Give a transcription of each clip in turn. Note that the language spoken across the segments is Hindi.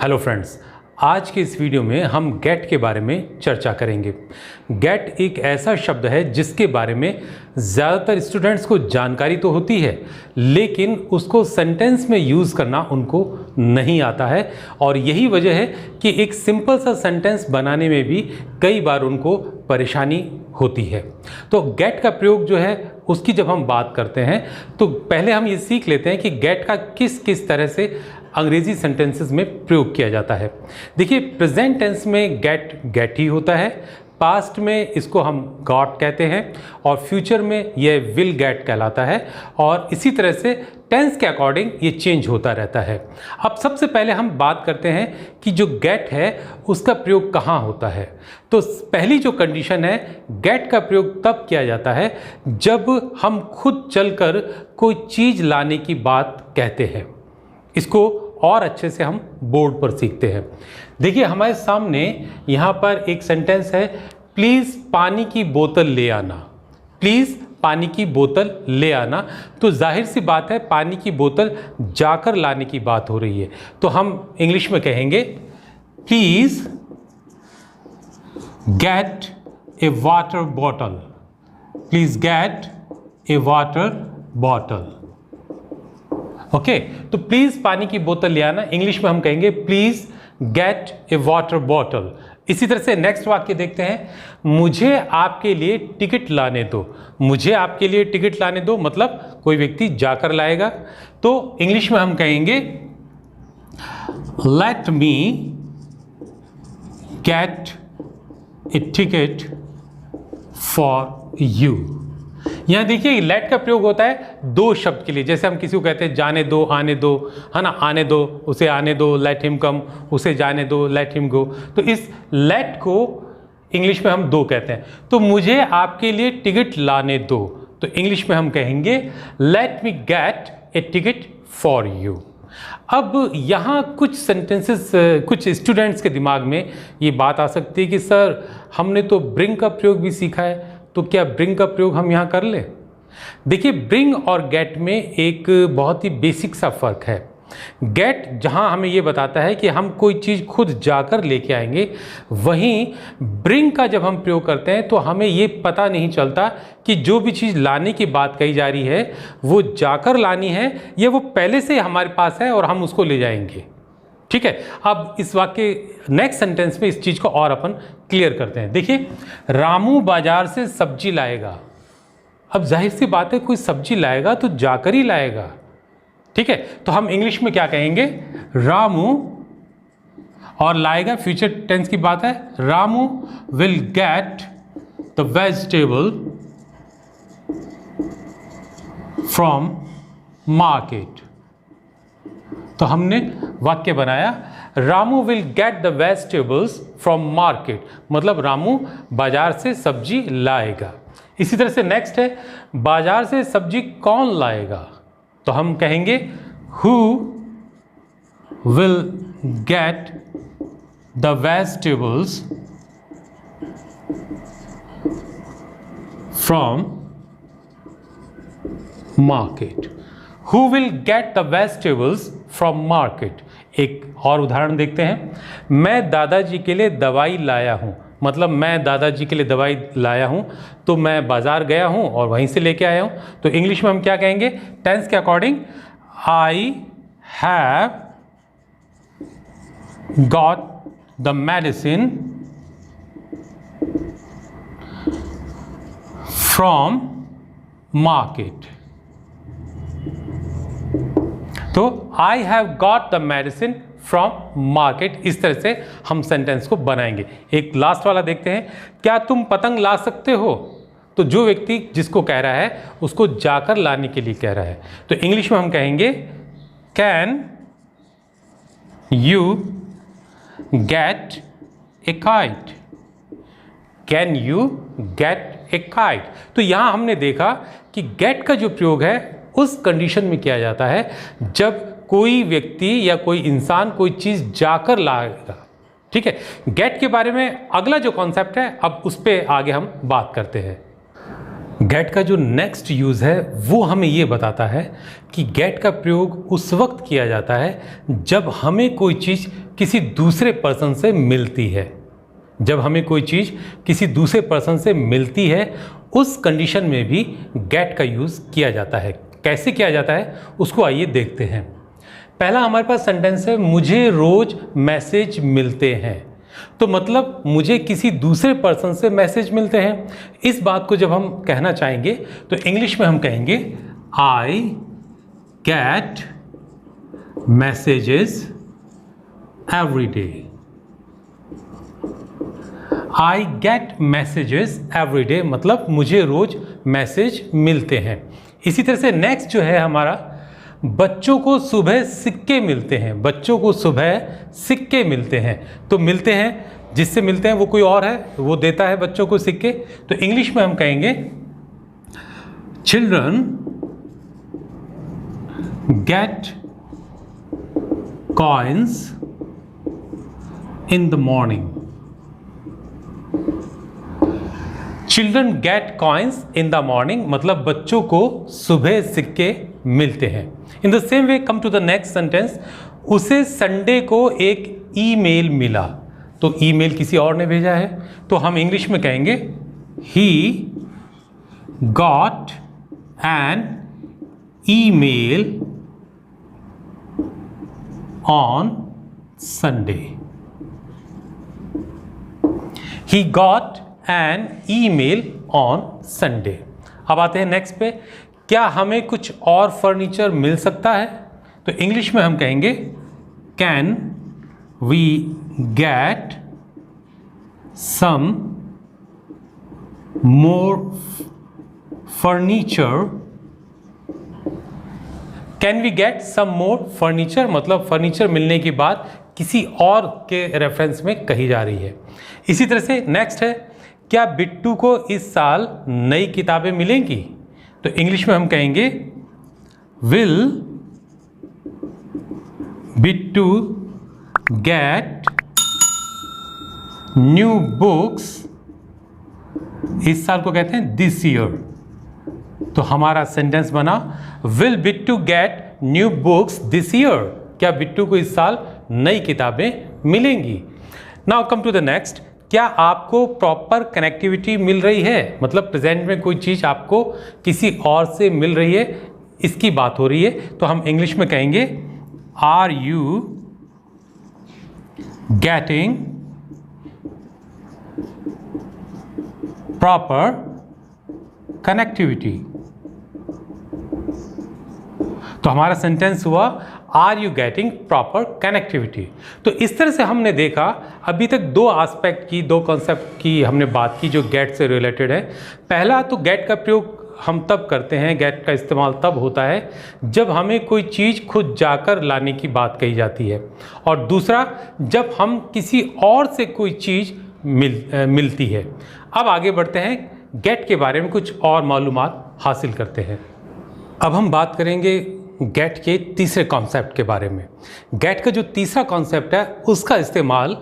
हेलो फ्रेंड्स, आज के इस वीडियो में हम गेट के बारे में चर्चा करेंगे। गेट एक ऐसा शब्द है जिसके बारे में ज़्यादातर स्टूडेंट्स को जानकारी तो होती है, लेकिन उसको सेंटेंस में यूज़ करना उनको नहीं आता है और यही वजह है कि एक सिंपल सा सेंटेंस बनाने में भी कई बार उनको परेशानी होती है। तो गेट का प्रयोग जो है उसकी जब हम बात करते हैं तो पहले हम ये सीख लेते हैं कि गेट का किस किस तरह से अंग्रेजी सेंटेंसेस में प्रयोग किया जाता है। देखिए, प्रेजेंट टेंस में गेट ही होता है, पास्ट में इसको हम गॉट कहते हैं और फ्यूचर में यह विल गेट कहलाता है और इसी तरह से टेंस के अकॉर्डिंग ये चेंज होता रहता है। अब सबसे पहले हम बात करते हैं कि जो गेट है उसका प्रयोग कहाँ होता है। तो पहली जो कंडीशन है, गेट का प्रयोग तब किया जाता है जब हम खुद चलकर कोई चीज़ लाने की बात कहते हैं। इसको और अच्छे से हम बोर्ड पर सीखते हैं। देखिए, हमारे सामने यहाँ पर एक सेंटेंस है, प्लीज़ पानी की बोतल ले आना। प्लीज़ पानी की बोतल ले आना। तो जाहिर सी बात है, पानी की बोतल जाकर लाने की बात हो रही है। तो हम इंग्लिश में कहेंगे please get A water bottle. Please get A water bottle. Okay, तो प्लीज़ पानी की बोतल ले आना, इंग्लिश में हम कहेंगे please get A water bottle. इसी तरह से नेक्स्ट वाक्य देखते हैं, मुझे आपके लिए टिकट लाने दो। मुझे आपके लिए टिकट लाने दो मतलब कोई व्यक्ति जाकर लाएगा। तो इंग्लिश में हम कहेंगे let me gate A ticket for you. यहाँ देखिए, लेट का प्रयोग होता है दो शब्द के लिए। जैसे हम किसी को कहते हैं जाने दो, आने दो, है ना, आने दो, उसे आने दो, लेट हिम कम, उसे जाने दो, लेट हिम गो। तो इस लेट को इंग्लिश में हम दो कहते हैं। तो मुझे आपके लिए टिकट लाने दो, तो इंग्लिश में हम कहेंगे let me gate A ticket for you. अब यहाँ कुछ सेंटेंसेस, कुछ स्टूडेंट्स के दिमाग में ये बात आ सकती है कि सर, हमने तो ब्रिंग का प्रयोग भी सीखा है, तो क्या ब्रिंग का प्रयोग हम यहाँ कर लें? देखिए, ब्रिंग और गेट में एक बहुत ही बेसिक सा फर्क है। गेट जहाँ हमें ये बताता है कि हम कोई चीज़ खुद जाकर लेके आएंगे, वहीं ब्रिंग का जब हम प्रयोग करते हैं तो हमें ये पता नहीं चलता कि जो भी चीज़ लाने की बात कही जा रही है वो जाकर लानी है या वो पहले से हमारे पास है और हम उसको ले जाएंगे। ठीक है, अब इस वाक्य नेक्स्ट सेंटेंस में इस चीज़ को और अपन क्लियर करते हैं। देखिए, रामू बाजार से सब्जी लाएगा। अब जाहिर सी बात है, कोई सब्जी लाएगा तो जाकर ही लाएगा। ठीक है, तो हम इंग्लिश में क्या कहेंगे, रामू, और लाएगा फ्यूचर टेंस की बात है, Ramu will get the vegetable from market. तो हमने वाक्य बनाया, Ramu will get the vegetables from market, मतलब रामू बाजार से सब्जी लाएगा। इसी तरह से नेक्स्ट है, बाजार से सब्जी कौन लाएगा? तो हम कहेंगे who will get the vegetables from market. Who will get the vegetables from market. एक और उदाहरण देखते हैं, मैं दादाजी के लिए दवाई लाया हूँ, मतलब मैं दादाजी के लिए दवाई लाया हूँ तो मैं बाजार गया हूँ और वहीं से लेके आया हूँ। तो इंग्लिश में हम क्या कहेंगे टेंस के according, I have got the medicine from market. तो I have got the medicine from market. इस तरह से हम सेंटेंस को बनाएंगे। एक लास्ट वाला देखते हैं, क्या तुम पतंग ला सकते हो? तो जो व्यक्ति जिसको कह रहा है उसको जाकर लाने के लिए कह रहा है। तो इंग्लिश में हम कहेंगे can you get A kite. Can you get A kite. तो यहां हमने देखा कि गेट का जो प्रयोग है उस कंडीशन में किया जाता है जब कोई व्यक्ति या कोई इंसान कोई चीज़ जाकर लाएगा। ठीक है, गेट के बारे में अगला जो कॉन्सेप्ट है अब उस पर आगे हम बात करते हैं। गेट का जो नेक्स्ट यूज़ है वो हमें ये बताता है कि गेट का प्रयोग उस वक्त किया जाता है जब हमें कोई चीज़ किसी दूसरे पर्सन से मिलती है। जब हमें कोई चीज़ किसी दूसरे पर्सन से मिलती है उस कंडीशन में भी गेट का यूज़ किया जाता है। कैसे किया जाता है उसको आइए देखते हैं। पहला हमारे पास सेंटेंस है, मुझे रोज़ मैसेज मिलते हैं। तो मतलब मुझे किसी दूसरे पर्सन से मैसेज मिलते हैं। इस बात को जब हम कहना चाहेंगे तो इंग्लिश में हम कहेंगे I get messages every day. I get messages every day मतलब मुझे रोज मैसेज मिलते हैं। इसी तरह से नेक्स्ट जो है हमारा, बच्चों को सुबह सिक्के मिलते हैं। बच्चों को सुबह सिक्के मिलते हैं। तो मिलते हैं, जिससे मिलते हैं वो कोई और है, वो देता है बच्चों को सिक्के। तो इंग्लिश में हम कहेंगे children get coins in the morning. Children get coins in the morning मतलब बच्चों को सुबह सिक्के मिलते हैं। In the same way come to the next sentence, उसे संडे को एक ईमेल मिला। तो ईमेल किसी और ने भेजा है तो हम इंग्लिश में कहेंगे he got an email on Sunday. He got an email on Sunday. अब आते हैं नेक्स्ट पे, क्या हमें कुछ और फर्नीचर मिल सकता है? तो इंग्लिश में हम कहेंगे can we get some more furniture. Can we get some more furniture मतलब फर्नीचर मिलने की बात किसी और के रेफरेंस में कही जा रही है। इसी तरह से नेक्स्ट है, क्या बिट्टू को इस साल नई किताबें मिलेंगी? तो इंग्लिश में हम कहेंगे will Bittu get new books. इस साल को कहते हैं दिस ईयर। तो हमारा सेंटेंस बना will Bittu get new books this year. क्या बिट्टू को इस साल नई किताबें मिलेंगी? Now come to the next, क्या आपको प्रॉपर कनेक्टिविटी मिल रही है? मतलब प्रेजेंट में कोई चीज़ आपको किसी और से मिल रही है, इसकी बात हो रही है। तो हम इंग्लिश में कहेंगे are you getting proper connectivity. तो हमारा सेंटेंस हुआ are you getting proper connectivity. तो इस तरह से हमने देखा अभी तक दो एस्पेक्ट की, दो कॉन्सेप्ट की हमने बात की जो गेट से रिलेटेड है। पहला तो गेट का प्रयोग हम तब करते हैं, गेट का इस्तेमाल तब होता है जब हमें कोई चीज़ खुद जाकर लाने की बात कही जाती है, और दूसरा जब हम किसी और से कोई चीज़ मिलती है। अब आगे बढ़ते हैं, गेट के बारे में कुछ और मालूमात हासिल करते हैं। अब हम बात करेंगे गेट के तीसरे कॉन्सेप्ट के बारे में। गेट का जो तीसरा कॉन्सेप्ट है उसका इस्तेमाल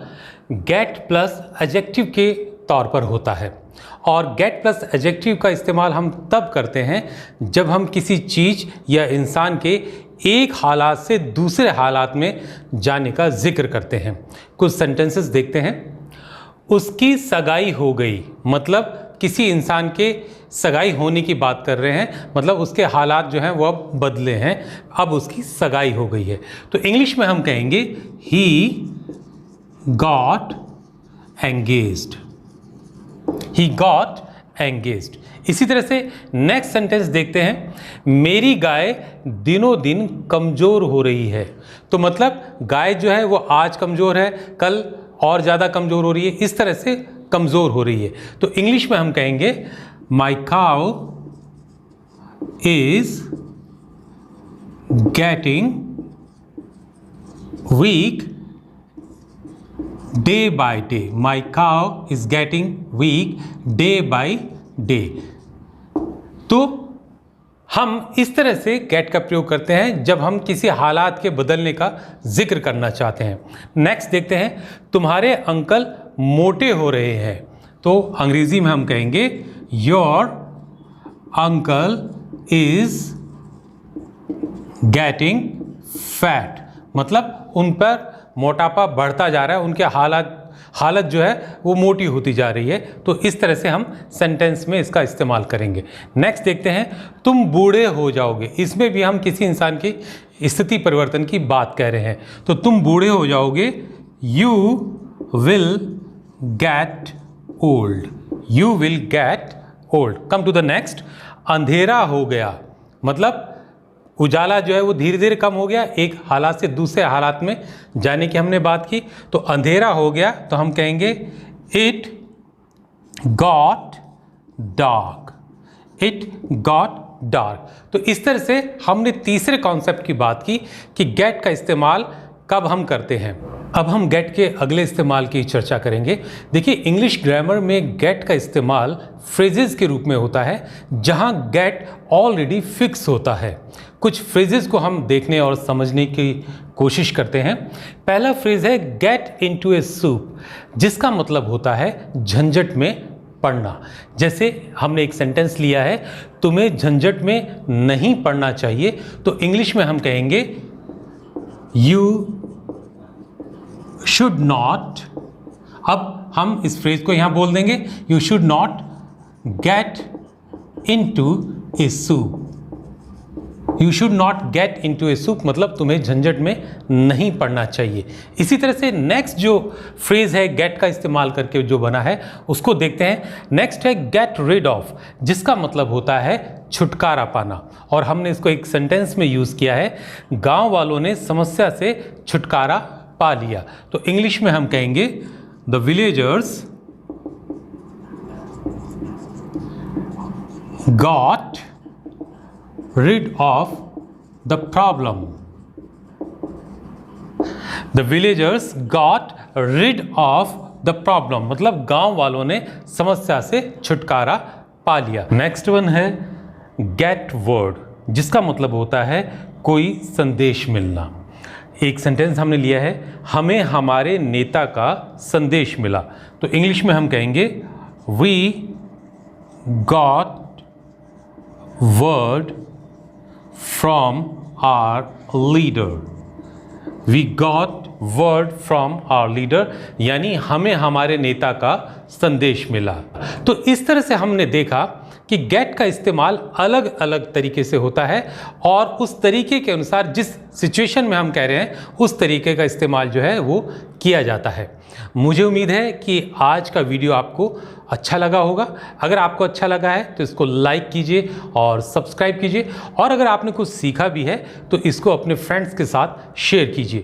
गेट प्लस एडजेक्टिव के तौर पर होता है, और गेट प्लस एडजेक्टिव का इस्तेमाल हम तब करते हैं जब हम किसी चीज़ या इंसान के एक हालात से दूसरे हालात में जाने का जिक्र करते हैं। कुछ सेंटेंसेस देखते हैं। उसकी सगाई हो गई मतलब किसी इंसान के सगाई होने की बात कर रहे हैं, मतलब उसके हालात जो हैं वो अब बदले हैं, अब उसकी सगाई हो गई है। तो इंग्लिश में हम कहेंगे he got engaged. He got engaged. इसी तरह से नेक्स्ट सेंटेंस देखते हैं, मेरी गाय दिनों दिन कमज़ोर हो रही है। तो मतलब गाय जो है वो आज कमज़ोर है, कल और ज़्यादा कमज़ोर हो रही है, इस तरह से कमज़ोर हो रही है। तो इंग्लिश में हम कहेंगे my cow is getting weak day by day. My cow is getting weak day by day. तो हम इस तरह से गेट का प्रयोग करते हैं जब हम किसी हालात के बदलने का जिक्र करना चाहते हैं। नेक्स्ट देखते हैं, तुम्हारे अंकल मोटे हो रहे हैं। तो अंग्रेजी में हम कहेंगे your uncle is getting fat, मतलब उन पर मोटापा बढ़ता जा रहा है, उनके हालत जो है वो मोटी होती जा रही है। तो इस तरह से हम सेंटेंस में इसका इस्तेमाल करेंगे। नेक्स्ट देखते हैं, तुम बूढ़े हो जाओगे। इसमें भी हम किसी इंसान की स्थिति परिवर्तन की बात कह रहे हैं। तो तुम बूढ़े हो जाओगे, you will get old, you will get old. Come to the next, अंधेरा हो गया, मतलब उजाला जो है वो धीरे धीरे कम हो गया, एक हालात से दूसरे हालात में जाने की हमने बात की। तो अंधेरा हो गया तो हम कहेंगे it got dark, it got dark. तो इस तरह से हमने तीसरे कॉन्सेप्ट की बात की कि गेट का इस्तेमाल कब हम करते हैं। अब हम गेट के अगले इस्तेमाल की चर्चा करेंगे। देखिए, इंग्लिश ग्रामर में गेट का इस्तेमाल फ्रेजेस के रूप में होता है जहां गेट ऑलरेडी फिक्स होता है। कुछ फ्रेजेस को हम देखने और समझने की कोशिश करते हैं। पहला फ्रेज है गेट इनटू ए सूप, जिसका मतलब होता है झंझट में पड़ना। जैसे हमने एक सेंटेंस लिया है, तुम्हें झंझट में नहीं पड़ना चाहिए, तो इंग्लिश में हम कहेंगे यू शुड नॉट। अब हम इस फ्रेज को यहां बोल देंगे, you should not get into A soup, you should not get into A soup, मतलब तुम्हें झंझट में नहीं पड़ना चाहिए। इसी तरह से नेक्स्ट जो फ्रेज है गेट का इस्तेमाल करके जो बना है उसको देखते हैं। नेक्स्ट है गेट रिड ऑफ, जिसका मतलब होता है छुटकारा पाना, और हमने इसको एक सेंटेंस में यूज किया है, गांव वालों ने समस्या से छुटकारा पा लिया। तो इंग्लिश में हम कहेंगे the villagers got rid of the problem, the villagers got rid of the problem, मतलब गांव वालों ने समस्या से छुटकारा पा लिया। नेक्स्ट वन है get word, जिसका मतलब होता है कोई संदेश मिलना। एक सेंटेंस हमने लिया है, हमें हमारे नेता का संदेश मिला, तो इंग्लिश में हम कहेंगे we got word from our leader, we got word from our leader, यानी हमें हमारे नेता का संदेश मिला। तो इस तरह से हमने देखा कि गेट का इस्तेमाल अलग अलग तरीके से होता है और उस तरीके के अनुसार जिस सिचुएशन में हम कह रहे हैं उस तरीके का इस्तेमाल जो है वो किया जाता है। मुझे उम्मीद है कि आज का वीडियो आपको अच्छा लगा होगा। अगर आपको अच्छा लगा है तो इसको लाइक कीजिए और सब्सक्राइब कीजिए, और अगर आपने कुछ सीखा भी है तो इसको अपने फ्रेंड्स के साथ शेयर कीजिए।